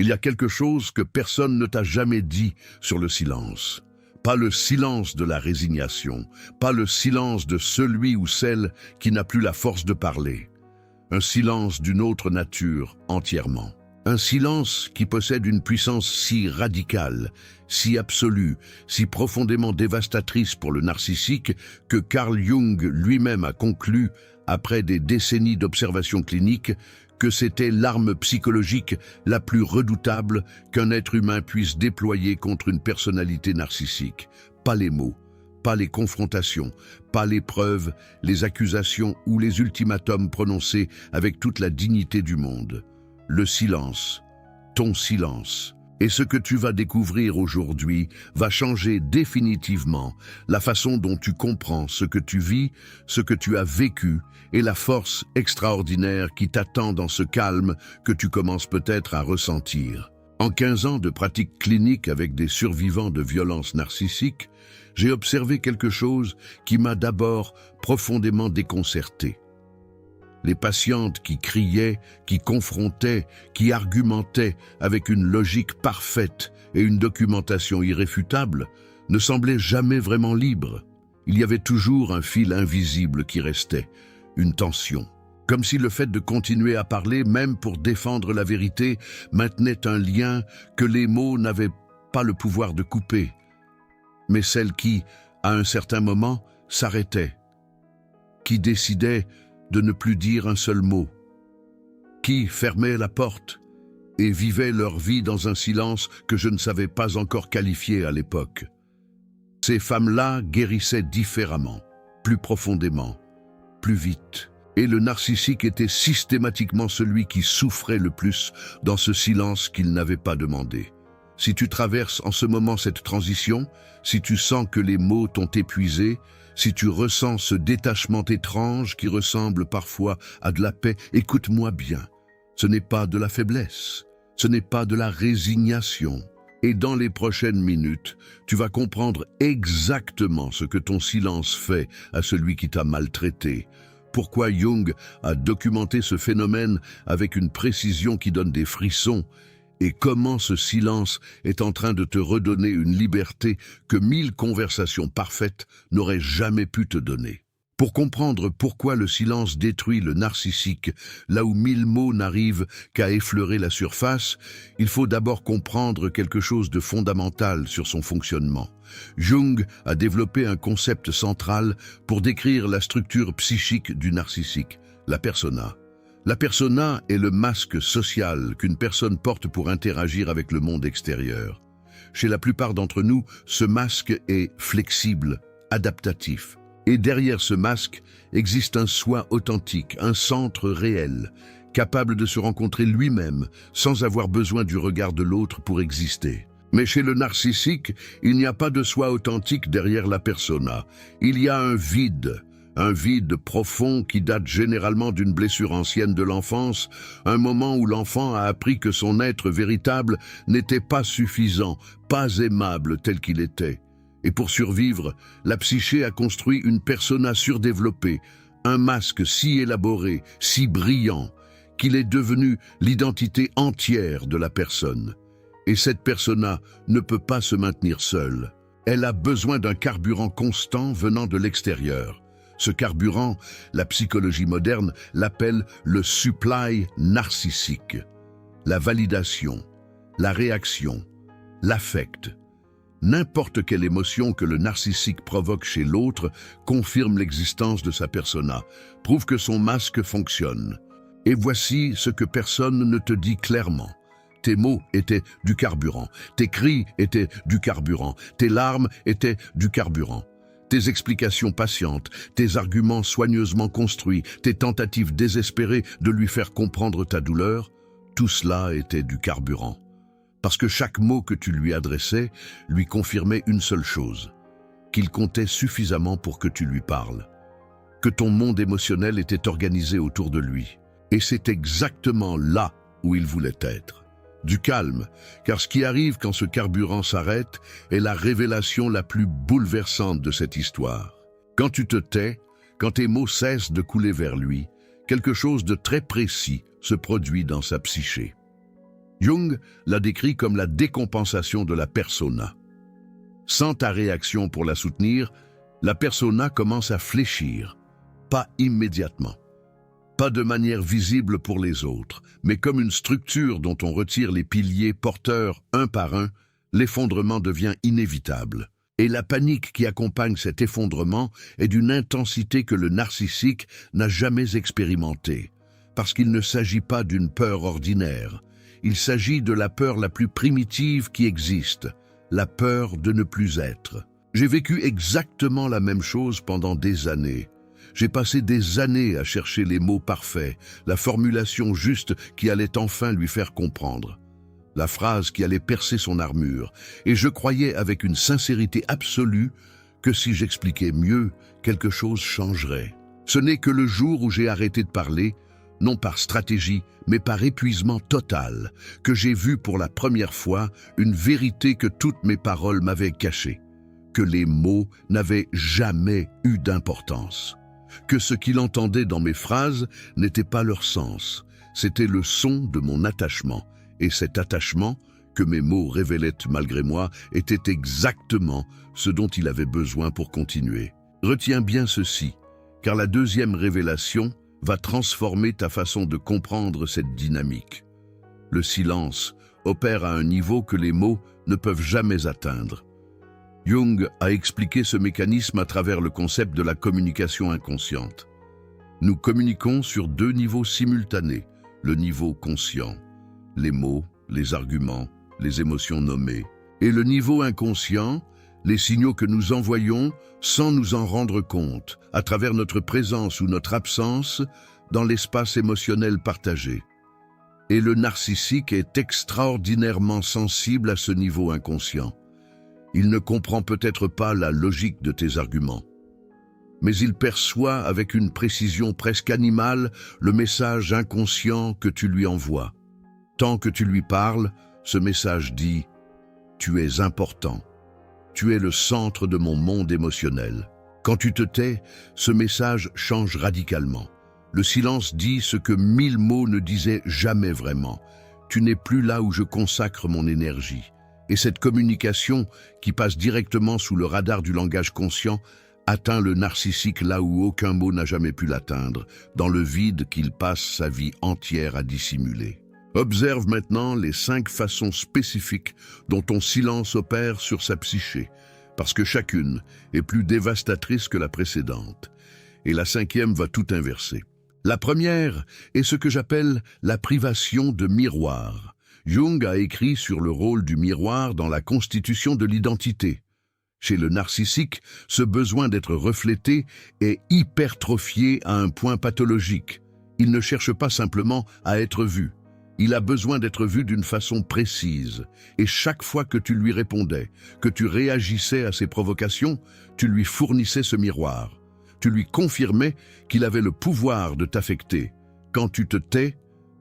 Il y a quelque chose que personne ne t'a jamais dit sur le silence. Pas le silence de la résignation, pas le silence de celui ou celle qui n'a plus la force de parler. Un silence d'une autre nature entièrement. Un silence qui possède une puissance si radicale, si absolue, si profondément dévastatrice pour le narcissique que Carl Jung lui-même a conclu, après des décennies d'observations cliniques, que c'était l'arme psychologique la plus redoutable qu'un être humain puisse déployer contre une personnalité narcissique. Pas les mots, pas les confrontations, pas les preuves, les accusations ou les ultimatums prononcés avec toute la dignité du monde. Le silence, ton silence. Et ce que tu vas découvrir aujourd'hui va changer définitivement la façon dont tu comprends ce que tu vis, ce que tu as vécu et la force extraordinaire qui t'attend dans ce calme que tu commences peut-être à ressentir. En 15 ans de pratique clinique avec des survivants de violences narcissiques, j'ai observé quelque chose qui m'a d'abord profondément déconcerté. Les patientes qui criaient, qui confrontaient, qui argumentaient avec une logique parfaite et une documentation irréfutable ne semblaient jamais vraiment libres. Il y avait toujours un fil invisible qui restait, une tension. Comme si le fait de continuer à parler, même pour défendre la vérité, maintenait un lien que les mots n'avaient pas le pouvoir de couper. Mais celle qui, à un certain moment, s'arrêtait, qui décidait de ne plus dire un seul mot, qui fermait la porte et vivait leur vie dans un silence que je ne savais pas encore qualifier à l'époque. Ces femmes-là guérissaient différemment, plus profondément, plus vite. Et le narcissique était systématiquement celui qui souffrait le plus dans ce silence qu'il n'avait pas demandé. Si tu traverses en ce moment cette transition, si tu sens que les mots t'ont épuisé, si tu ressens ce détachement étrange qui ressemble parfois à de la paix, écoute-moi bien. Ce n'est pas de la faiblesse, ce n'est pas de la résignation. Et dans les prochaines minutes, tu vas comprendre exactement ce que ton silence fait à celui qui t'a maltraité. Pourquoi Jung a documenté ce phénomène avec une précision qui donne des frissons, et comment ce silence est en train de te redonner une liberté que 1000 conversations parfaites n'auraient jamais pu te donner. Pour comprendre pourquoi le silence détruit le narcissique, là où 1000 mots n'arrivent qu'à effleurer la surface, il faut d'abord comprendre quelque chose de fondamental sur son fonctionnement. Jung a développé un concept central pour décrire la structure psychique du narcissique, la persona. La persona est le masque social qu'une personne porte pour interagir avec le monde extérieur. Chez la plupart d'entre nous, ce masque est flexible, adaptatif. Et derrière ce masque existe un soi authentique, un centre réel, capable de se rencontrer lui-même sans avoir besoin du regard de l'autre pour exister. Mais chez le narcissique, il n'y a pas de soi authentique derrière la persona. Il y a un vide profond qui date généralement d'une blessure ancienne de l'enfance, un moment où l'enfant a appris que son être véritable n'était pas suffisant, pas aimable tel qu'il était. Et pour survivre, la psyché a construit une persona surdéveloppée, un masque si élaboré, si brillant, qu'il est devenu l'identité entière de la personne. Et cette persona ne peut pas se maintenir seule. Elle a besoin d'un carburant constant venant de l'extérieur. Ce carburant, la psychologie moderne l'appelle le supply narcissique. La validation, la réaction, l'affect. N'importe quelle émotion que le narcissique provoque chez l'autre confirme l'existence de sa persona, prouve que son masque fonctionne. Et voici ce que personne ne te dit clairement. Tes mots étaient du carburant, tes cris étaient du carburant, tes larmes étaient du carburant. Tes explications patientes, tes arguments soigneusement construits, tes tentatives désespérées de lui faire comprendre ta douleur, tout cela était du carburant. Parce que chaque mot que tu lui adressais lui confirmait une seule chose, qu'il comptait suffisamment pour que tu lui parles, que ton monde émotionnel était organisé autour de lui. Et c'est exactement là où il voulait être. Du calme, car ce qui arrive quand ce carburant s'arrête est la révélation la plus bouleversante de cette histoire. Quand tu te tais, quand tes mots cessent de couler vers lui, quelque chose de très précis se produit dans sa psyché. Jung l'a décrit comme la décompensation de la persona. Sans ta réaction pour la soutenir, la persona commence à fléchir, pas immédiatement, pas de manière visible pour les autres, mais comme une structure dont on retire les piliers porteurs un par un, l'effondrement devient inévitable. Et la panique qui accompagne cet effondrement est d'une intensité que le narcissique n'a jamais expérimentée, parce qu'il ne s'agit pas d'une peur ordinaire. Il s'agit de la peur la plus primitive qui existe, la peur de ne plus être. J'ai vécu exactement la même chose pendant des années. J'ai passé des années à chercher les mots parfaits, la formulation juste qui allait enfin lui faire comprendre, la phrase qui allait percer son armure, et je croyais avec une sincérité absolue que si j'expliquais mieux, quelque chose changerait. Ce n'est que le jour où j'ai arrêté de parler, non par stratégie, mais par épuisement total, que j'ai vu pour la première fois une vérité que toutes mes paroles m'avaient cachée, que les mots n'avaient jamais eu d'importance, que ce qu'il entendait dans mes phrases n'était pas leur sens, c'était le son de mon attachement, et cet attachement, que mes mots révélaient malgré moi, était exactement ce dont il avait besoin pour continuer. Retiens bien ceci, car la deuxième révélation va transformer ta façon de comprendre cette dynamique. Le silence opère à un niveau que les mots ne peuvent jamais atteindre. Jung a expliqué ce mécanisme à travers le concept de la communication inconsciente. Nous communiquons sur deux niveaux simultanés, le niveau conscient, les mots, les arguments, les émotions nommées, et le niveau inconscient, les signaux que nous envoyons sans nous en rendre compte, à travers notre présence ou notre absence dans l'espace émotionnel partagé. Et le narcissique est extraordinairement sensible à ce niveau inconscient. Il ne comprend peut-être pas la logique de tes arguments, mais il perçoit avec une précision presque animale le message inconscient que tu lui envoies. Tant que tu lui parles, ce message dit « Tu es important ». Tu es le centre de mon monde émotionnel. Quand tu te tais, ce message change radicalement. Le silence dit ce que 1000 mots ne disaient jamais vraiment. Tu n'es plus là où je consacre mon énergie. Et cette communication, qui passe directement sous le radar du langage conscient, atteint le narcissique là où aucun mot n'a jamais pu l'atteindre, dans le vide qu'il passe sa vie entière à dissimuler. Observe maintenant les 5 façons spécifiques dont ton silence opère sur sa psyché, parce que chacune est plus dévastatrice que la précédente. Et la 5e va tout inverser. La première est ce que j'appelle la privation de miroir. Jung a écrit sur le rôle du miroir dans la constitution de l'identité. Chez le narcissique, ce besoin d'être reflété est hypertrophié à un point pathologique. Il ne cherche pas simplement à être vu. Il a besoin d'être vu d'une façon précise. Et chaque fois que tu lui répondais, que tu réagissais à ses provocations, tu lui fournissais ce miroir. Tu lui confirmais qu'il avait le pouvoir de t'affecter. Quand tu te tais,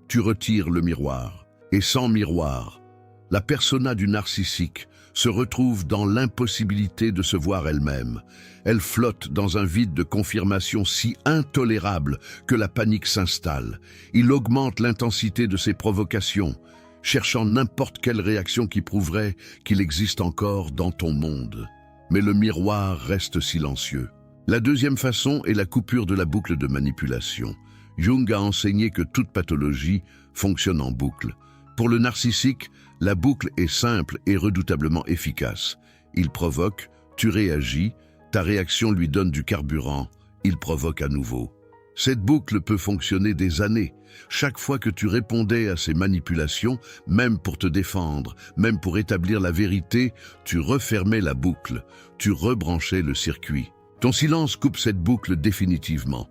tu retires le miroir. Et sans miroir, la persona du narcissique se retrouve dans l'impossibilité de se voir elle-même. Elle flotte dans un vide de confirmation si intolérable que la panique s'installe. Il augmente l'intensité de ses provocations, cherchant n'importe quelle réaction qui prouverait qu'il existe encore dans ton monde. Mais le miroir reste silencieux. La deuxième façon est la coupure de la boucle de manipulation. Jung a enseigné que toute pathologie fonctionne en boucle. Pour le narcissique, la boucle est simple et redoutablement efficace. Il provoque, tu réagis, ta réaction lui donne du carburant, il provoque à nouveau. Cette boucle peut fonctionner des années. Chaque fois que tu répondais à ces manipulations, même pour te défendre, même pour établir la vérité, tu refermais la boucle, tu rebranchais le circuit. Ton silence coupe cette boucle définitivement.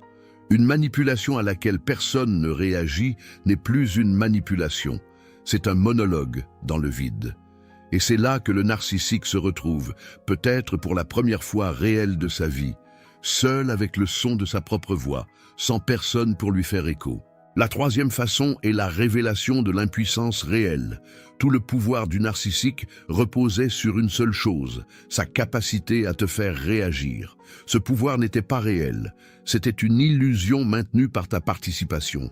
Une manipulation à laquelle personne ne réagit n'est plus une manipulation. C'est un monologue dans le vide. Et c'est là que le narcissique se retrouve, peut-être pour la première fois réelle de sa vie, seul avec le son de sa propre voix, sans personne pour lui faire écho. La troisième façon est la révélation de l'impuissance réelle. Tout le pouvoir du narcissique reposait sur une seule chose, sa capacité à te faire réagir. Ce pouvoir n'était pas réel, c'était une illusion maintenue par ta participation.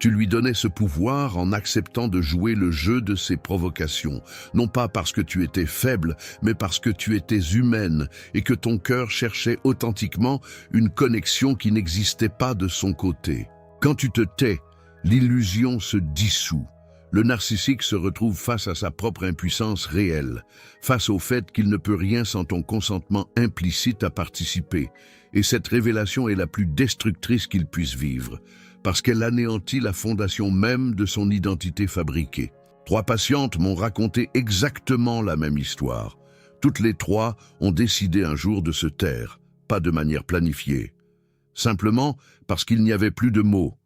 Tu lui donnais ce pouvoir en acceptant de jouer le jeu de ses provocations, non pas parce que tu étais faible, mais parce que tu étais humaine et que ton cœur cherchait authentiquement une connexion qui n'existait pas de son côté. Quand tu te tais, l'illusion se dissout. Le narcissique se retrouve face à sa propre impuissance réelle, face au fait qu'il ne peut rien sans ton consentement implicite à participer. Et cette révélation est la plus destructrice qu'il puisse vivre, parce qu'elle anéantit la fondation même de son identité fabriquée. 3 patientes m'ont raconté exactement la même histoire. Toutes les 3 ont décidé un jour de se taire, pas de manière planifiée. Simplement parce qu'il n'y avait plus de mots.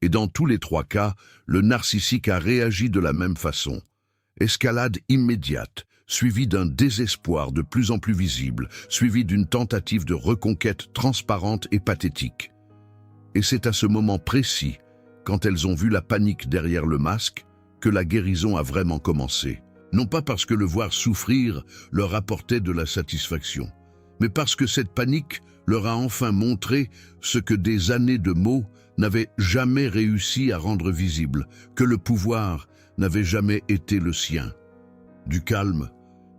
Et dans tous les 3 cas, le narcissique a réagi de la même façon. Escalade immédiate, suivie d'un désespoir de plus en plus visible, suivie d'une tentative de reconquête transparente et pathétique. Et c'est à ce moment précis, quand elles ont vu la panique derrière le masque, que la guérison a vraiment commencé. Non pas parce que le voir souffrir leur apportait de la satisfaction, mais parce que cette panique leur a enfin montré ce que des années de mots n'avaient jamais réussi à rendre visible, que le pouvoir n'avait jamais été le sien. Du calme,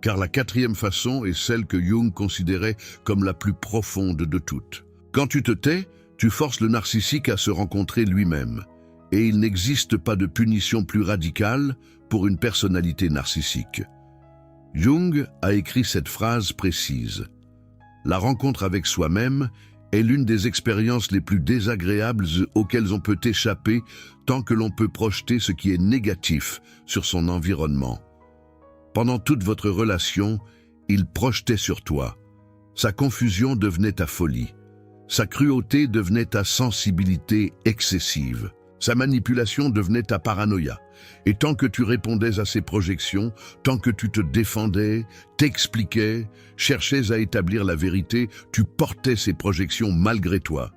car la 4e façon est celle que Jung considérait comme la plus profonde de toutes. Quand tu te tais, tu forces le narcissique à se rencontrer lui-même, et il n'existe pas de punition plus radicale pour une personnalité narcissique. Jung a écrit cette phrase précise. La rencontre avec soi-même est l'une des expériences les plus désagréables auxquelles on peut échapper tant que l'on peut projeter ce qui est négatif sur son environnement. Pendant toute votre relation, il projetait sur toi. Sa confusion devenait ta folie. Sa cruauté devenait ta sensibilité excessive. Sa manipulation devenait ta paranoïa. Et tant que tu répondais à ses projections, tant que tu te défendais, t'expliquais, cherchais à établir la vérité, tu portais ces projections malgré toi.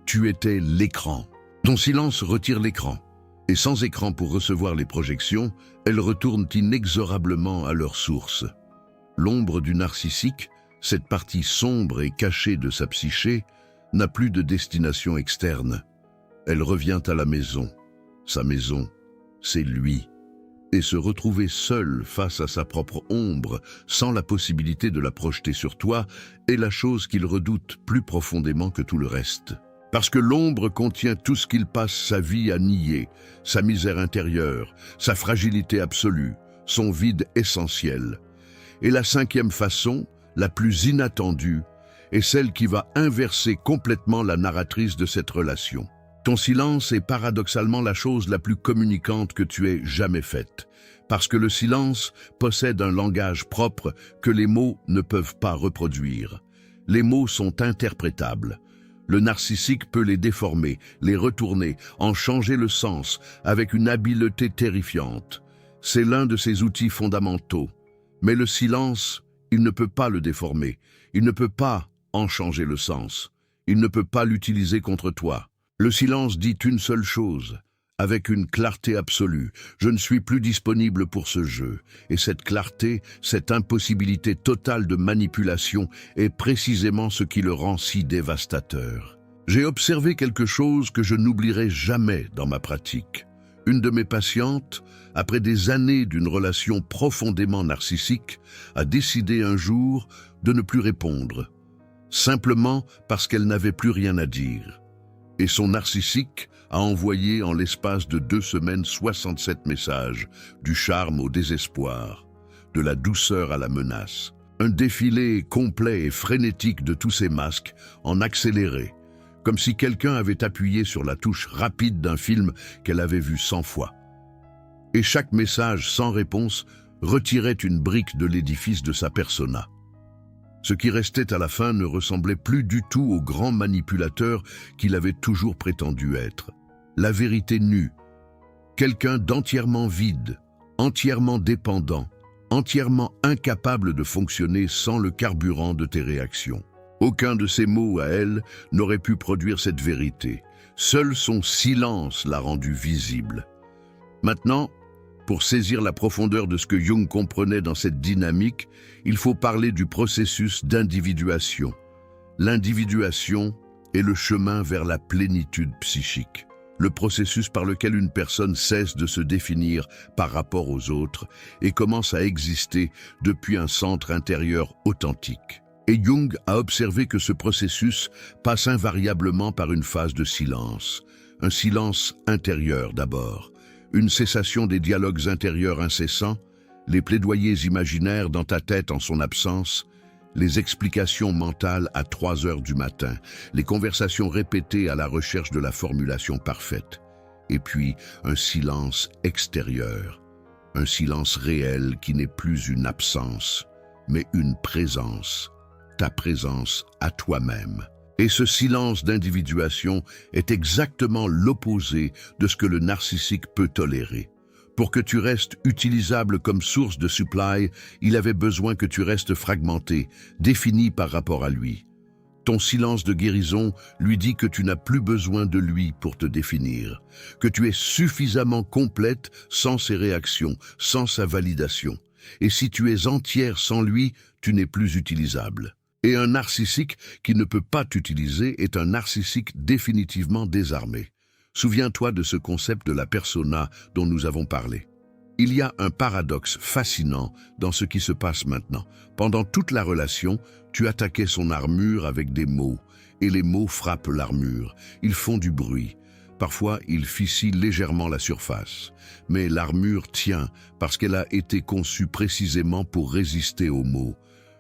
Tu étais l'écran. Ton silence retire l'écran. Et sans écran pour recevoir les projections, elles retournent inexorablement à leur source. L'ombre du narcissique, cette partie sombre et cachée de sa psyché, n'a plus de destination externe. Elle revient à la maison. Sa maison, c'est lui. Et se retrouver seul face à sa propre ombre, sans la possibilité de la projeter sur toi, est la chose qu'il redoute plus profondément que tout le reste. Parce que l'ombre contient tout ce qu'il passe sa vie à nier, sa misère intérieure, sa fragilité absolue, son vide essentiel. Et la 5e façon, la plus inattendue, est celle qui va inverser complètement la narratrice de cette relation. Ton silence est paradoxalement la chose la plus communicante que tu aies jamais faite, parce que le silence possède un langage propre que les mots ne peuvent pas reproduire. Les mots sont interprétables. Le narcissique peut les déformer, les retourner, en changer le sens avec une habileté terrifiante. C'est l'un de ses outils fondamentaux. Mais le silence, il ne peut pas le déformer. Il ne peut pas en changer le sens. Il ne peut pas l'utiliser contre toi. Le silence dit une seule chose, avec une clarté absolue. Je ne suis plus disponible pour ce jeu. Et cette clarté, cette impossibilité totale de manipulation est précisément ce qui le rend si dévastateur. J'ai observé quelque chose que je n'oublierai jamais dans ma pratique. Une de mes patientes, après des années d'une relation profondément narcissique, a décidé un jour de ne plus répondre, simplement parce qu'elle n'avait plus rien à dire. Et son narcissique a envoyé en l'espace de 2 semaines 67 messages, du charme au désespoir, de la douceur à la menace. Un défilé complet et frénétique de tous ces masques en accéléré, comme si quelqu'un avait appuyé sur la touche rapide d'un film qu'elle avait vu 100 fois. Et chaque message sans réponse retirait une brique de l'édifice de sa persona. Ce qui restait à la fin ne ressemblait plus du tout au grand manipulateur qu'il avait toujours prétendu être. La vérité nue. Quelqu'un d'entièrement vide, entièrement dépendant, entièrement incapable de fonctionner sans le carburant de tes réactions. Aucun de ses mots à elle n'aurait pu produire cette vérité. Seul son silence l'a rendue visible. Maintenant, pour saisir la profondeur de ce que Jung comprenait dans cette dynamique, il faut parler du processus d'individuation. L'individuation est le chemin vers la plénitude psychique. le processus par lequel une personne cesse de se définir par rapport aux autres et commence à exister depuis un centre intérieur authentique. Et Jung a observé que ce processus passe invariablement par une phase de silence. Un silence intérieur d'abord, une cessation des dialogues intérieurs incessants, les plaidoyers imaginaires dans ta tête en son absence, les explications mentales à 3 heures du matin, les conversations répétées à la recherche de la formulation parfaite, et puis un silence extérieur, un silence réel qui n'est plus une absence, mais une présence, ta présence à toi-même. Et ce silence d'individuation est exactement l'opposé de ce que le narcissique peut tolérer. Pour que tu restes utilisable comme source de supply, il avait besoin que tu restes fragmenté, défini par rapport à lui. Ton silence de guérison lui dit que tu n'as plus besoin de lui pour te définir, que tu es suffisamment complète sans ses réactions, sans sa validation. Et si tu es entière sans lui, tu n'es plus utilisable. Et un narcissique qui ne peut pas t'utiliser est un narcissique définitivement désarmé. Souviens-toi de ce concept de la persona dont nous avons parlé. Il y a un paradoxe fascinant dans ce qui se passe maintenant. Pendant toute la relation, tu attaquais son armure avec des mots, et les mots frappent l'armure. Ils font du bruit. Parfois, ils fissillent légèrement la surface. Mais l'armure tient parce qu'elle a été conçue précisément pour résister aux mots.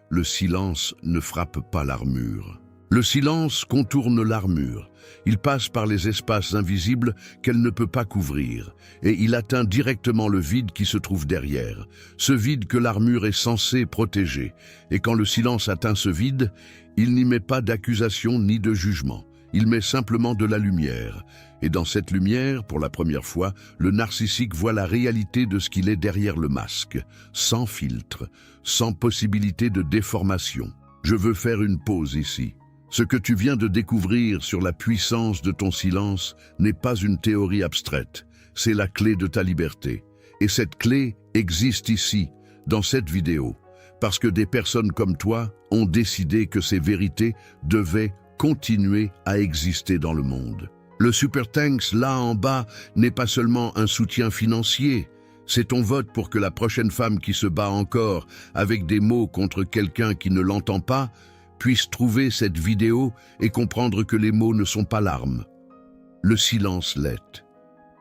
Le silence ne frappe pas l'armure. Le silence contourne l'armure. Il passe par les espaces invisibles qu'elle ne peut pas couvrir, et il atteint directement le vide qui se trouve derrière, ce vide que l'armure est censée protéger. Et quand le silence atteint ce vide, il n'y met pas d'accusation ni de jugement. Il met simplement de la lumière. Et dans cette lumière, pour la première fois, le narcissique voit la réalité de ce qu'il est derrière le masque, sans filtre, sans possibilité de déformation. Je veux faire une pause ici. Ce que tu viens de découvrir sur la puissance de ton silence n'est pas une théorie abstraite, c'est la clé de ta liberté. Et cette clé existe ici, dans cette vidéo, parce que des personnes comme toi ont décidé que ces vérités devaient continuer à exister dans le monde. Le Super Thanks, là en bas, n'est pas seulement un soutien financier, c'est ton vote pour que la prochaine femme qui se bat encore avec des mots contre quelqu'un qui ne l'entend pas puisse trouver cette vidéo et comprendre que les mots ne sont pas l'arme. Le silence l'est.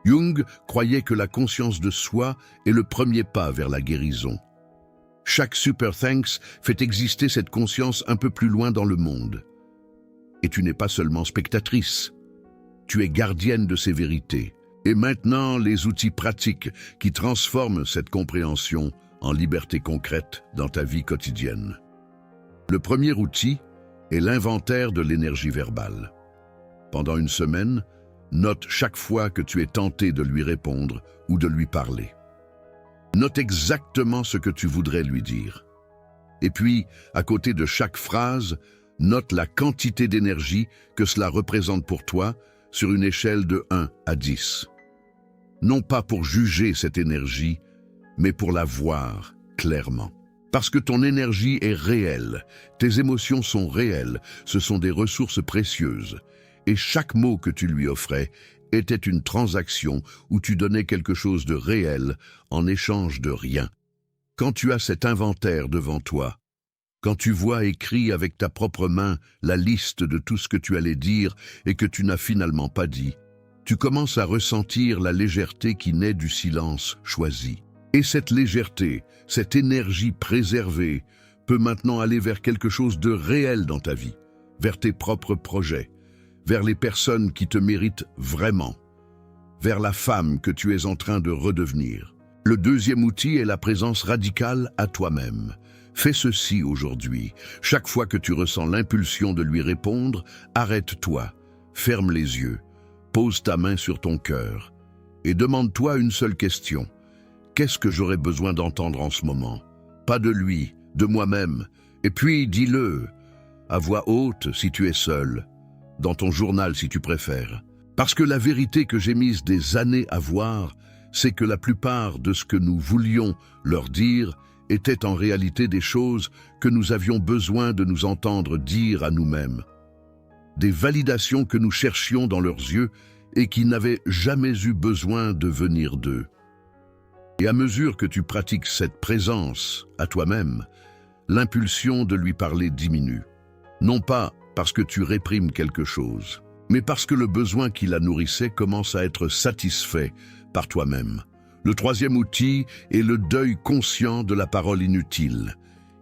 Jung croyait que la conscience de soi est le premier pas vers la guérison. Chaque Super Thanks fait exister cette conscience un peu plus loin dans le monde. Et tu n'es pas seulement spectatrice, tu es gardienne de ces vérités. Et maintenant, les outils pratiques qui transforment cette compréhension en liberté concrète dans ta vie quotidienne. Le premier outil est l'inventaire de l'énergie verbale. Pendant une semaine, note chaque fois que tu es tenté de lui répondre ou de lui parler. Note exactement ce que tu voudrais lui dire. Et puis, à côté de chaque phrase, note la quantité d'énergie que cela représente pour toi sur une échelle de 1 à 10. Non pas pour juger cette énergie, mais pour la voir clairement. Parce que ton énergie est réelle, tes émotions sont réelles, ce sont des ressources précieuses. Et chaque mot que tu lui offrais était une transaction où tu donnais quelque chose de réel en échange de rien. Quand tu as cet inventaire devant toi, quand tu vois écrit avec ta propre main la liste de tout ce que tu allais dire et que tu n'as finalement pas dit, tu commences à ressentir la légèreté qui naît du silence choisi. Et cette légèreté, cette énergie préservée, peut maintenant aller vers quelque chose de réel dans ta vie, vers tes propres projets, vers les personnes qui te méritent vraiment, vers la femme que tu es en train de redevenir. Le deuxième outil est la présence radicale à toi-même. Fais ceci aujourd'hui. Chaque fois que tu ressens l'impulsion de lui répondre, arrête-toi, ferme les yeux, pose ta main sur ton cœur et demande-toi une seule question. Qu'est-ce que j'aurais besoin d'entendre en ce moment? Pas de lui, de moi-même. Et puis dis-le, à voix haute si tu es seul, dans ton journal si tu préfères. Parce que la vérité que j'ai mise des années à voir, c'est que la plupart de ce que nous voulions leur dire étaient en réalité des choses que nous avions besoin de nous entendre dire à nous-mêmes. Des validations que nous cherchions dans leurs yeux et qui n'avaient jamais eu besoin de venir d'eux. Et à mesure que tu pratiques cette présence à toi-même, l'impulsion de lui parler diminue. Non pas parce que tu réprimes quelque chose, mais parce que le besoin qui la nourrissait commence à être satisfait par toi-même. Le troisième outil est le deuil conscient de la parole inutile.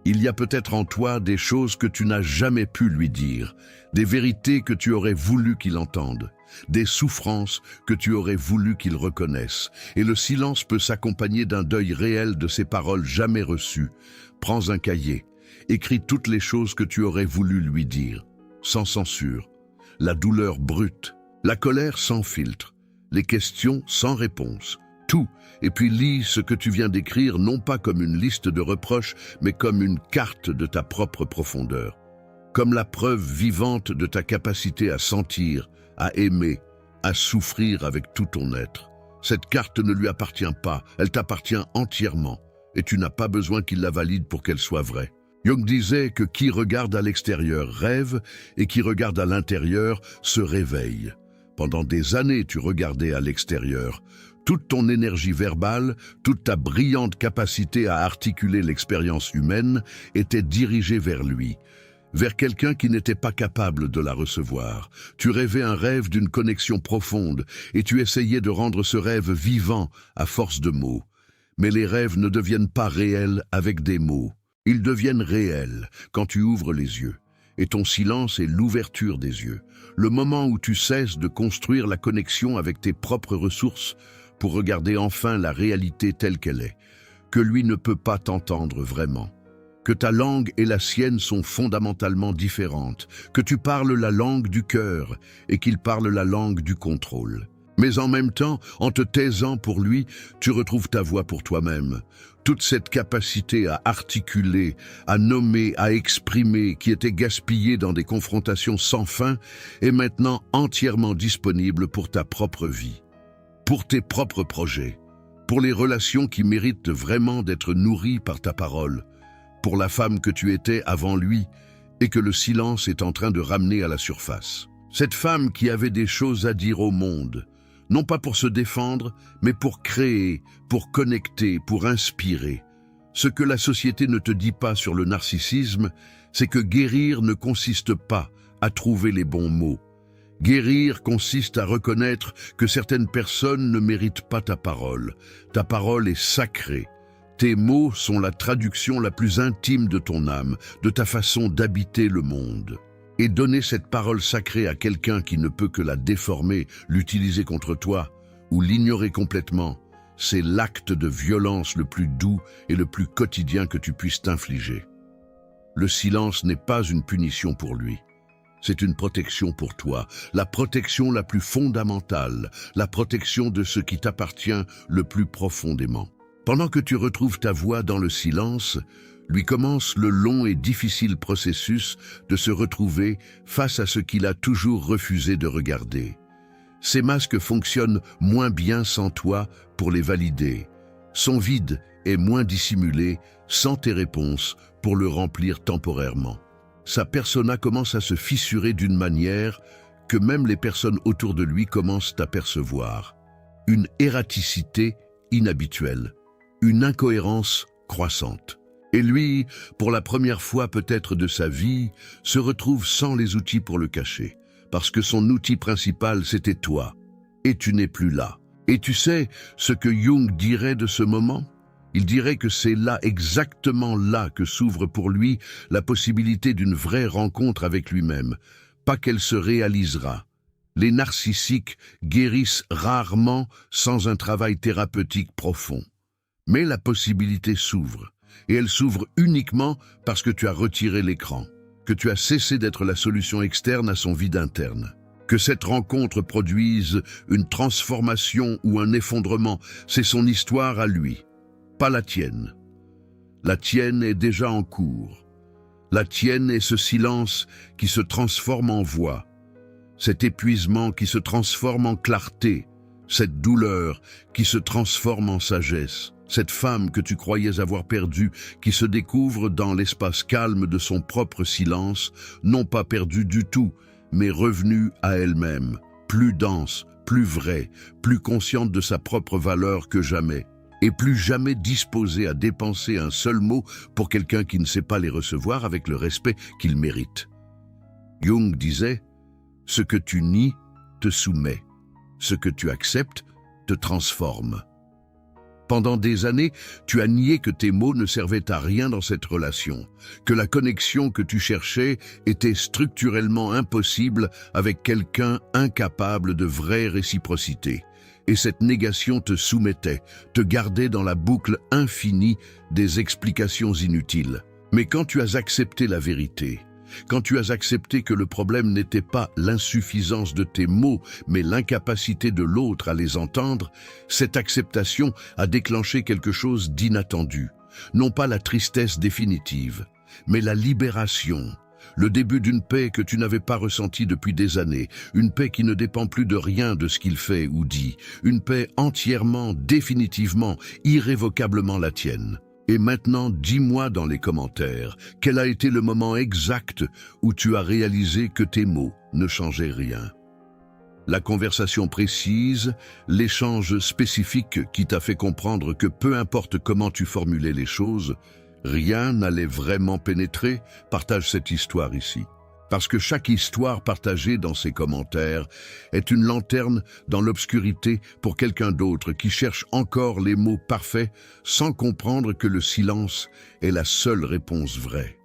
Il y a peut-être en toi des choses que tu n'as jamais pu lui dire, des vérités que tu aurais voulu qu'il entende, des souffrances que tu aurais voulu qu'il reconnaisse. Et le silence peut s'accompagner d'un deuil réel de ces paroles jamais reçues. Prends un cahier, écris toutes les choses que tu aurais voulu lui dire, sans censure, la douleur brute, la colère sans filtre, les questions sans réponse, tout, et puis lis ce que tu viens d'écrire non pas comme une liste de reproches, mais comme une carte de ta propre profondeur, comme la preuve vivante de ta capacité à sentir, à aimer, à souffrir avec tout ton être. Cette carte ne lui appartient pas, elle t'appartient entièrement, et tu n'as pas besoin qu'il la valide pour qu'elle soit vraie. Jung disait que qui regarde à l'extérieur rêve, et qui regarde à l'intérieur se réveille. Pendant des années, tu regardais à l'extérieur. Toute ton énergie verbale, toute ta brillante capacité à articuler l'expérience humaine était dirigée vers lui, vers quelqu'un qui n'était pas capable de la recevoir. Tu rêvais un rêve d'une connexion profonde et tu essayais de rendre ce rêve vivant à force de mots. Mais les rêves ne deviennent pas réels avec des mots. Ils deviennent réels quand tu ouvres les yeux. Et ton silence est l'ouverture des yeux, le moment où tu cesses de construire la connexion avec tes propres ressources pour regarder enfin la réalité telle qu'elle est, que lui ne peut pas t'entendre vraiment, que ta langue et la sienne sont fondamentalement différentes, que tu parles la langue du cœur et qu'il parle la langue du contrôle. Mais en même temps, en te taisant pour lui, tu retrouves ta voix pour toi-même. Toute cette capacité à articuler, à nommer, à exprimer, qui était gaspillée dans des confrontations sans fin, est maintenant entièrement disponible pour ta propre vie, pour tes propres projets, pour les relations qui méritent vraiment d'être nourries par ta parole, pour la femme que tu étais avant lui et que le silence est en train de ramener à la surface. Cette femme qui avait des choses à dire au monde, non pas pour se défendre, mais pour créer, pour connecter, pour inspirer. Ce que la société ne te dit pas sur le narcissisme, c'est que guérir ne consiste pas à trouver les bons mots. Guérir consiste à reconnaître que certaines personnes ne méritent pas ta parole. Ta parole est sacrée. Tes mots sont la traduction la plus intime de ton âme, de ta façon d'habiter le monde. Et donner cette parole sacrée à quelqu'un qui ne peut que la déformer, l'utiliser contre toi, ou l'ignorer complètement, c'est l'acte de violence le plus doux et le plus quotidien que tu puisses t'infliger. Le silence n'est pas une punition pour lui. C'est une protection pour toi, la protection la plus fondamentale, la protection de ce qui t'appartient le plus profondément. Pendant que tu retrouves ta voix dans le silence, lui commence le long et difficile processus de se retrouver face à ce qu'il a toujours refusé de regarder. Ces masques fonctionnent moins bien sans toi pour les valider. Son vide est moins dissimulé sans tes réponses pour le remplir temporairement. Sa persona commence à se fissurer d'une manière que même les personnes autour de lui commencent à percevoir. Une erraticité inhabituelle, une incohérence croissante. Et lui, pour la première fois peut-être de sa vie, se retrouve sans les outils pour le cacher, parce que son outil principal c'était toi, et tu n'es plus là. Et tu sais ce que Jung dirait de ce moment ? Il dirait que c'est là, exactement là, que s'ouvre pour lui la possibilité d'une vraie rencontre avec lui-même, pas qu'elle se réalisera. Les narcissiques guérissent rarement sans un travail thérapeutique profond. Mais la possibilité s'ouvre, et elle s'ouvre uniquement parce que tu as retiré l'écran, que tu as cessé d'être la solution externe à son vide interne. Que cette rencontre produise une transformation ou un effondrement, c'est son histoire à lui, pas la tienne. La tienne est déjà en cours. La tienne est ce silence qui se transforme en voix, cet épuisement qui se transforme en clarté, cette douleur qui se transforme en sagesse, cette femme que tu croyais avoir perdue qui se découvre dans l'espace calme de son propre silence, non pas perdue du tout, mais revenue à elle-même, plus dense, plus vraie, plus consciente de sa propre valeur que jamais, et plus jamais disposée à dépenser un seul mot pour quelqu'un qui ne sait pas les recevoir avec le respect qu'il mérite. Jung disait « Ce que tu nies te soumet, ce que tu acceptes te transforme ». Pendant des années, tu as nié que tes mots ne servaient à rien dans cette relation, que la connexion que tu cherchais était structurellement impossible avec quelqu'un incapable de vraie réciprocité. Et cette négation te soumettait, te gardait dans la boucle infinie des explications inutiles. Mais quand tu as accepté la vérité, quand tu as accepté que le problème n'était pas l'insuffisance de tes mots, mais l'incapacité de l'autre à les entendre, cette acceptation a déclenché quelque chose d'inattendu. Non pas la tristesse définitive, mais la libération. Le début d'une paix que tu n'avais pas ressentie depuis des années, une paix qui ne dépend plus de rien de ce qu'il fait ou dit, une paix entièrement, définitivement, irrévocablement la tienne. Et maintenant, dis-moi dans les commentaires, quel a été le moment exact où tu as réalisé que tes mots ne changeaient rien? La conversation précise, l'échange spécifique qui t'a fait comprendre que peu importe comment tu formulais les choses, rien n'allait vraiment pénétrer, partage cette histoire ici. Parce que chaque histoire partagée dans ces commentaires est une lanterne dans l'obscurité pour quelqu'un d'autre qui cherche encore les mots parfaits sans comprendre que le silence est la seule réponse vraie.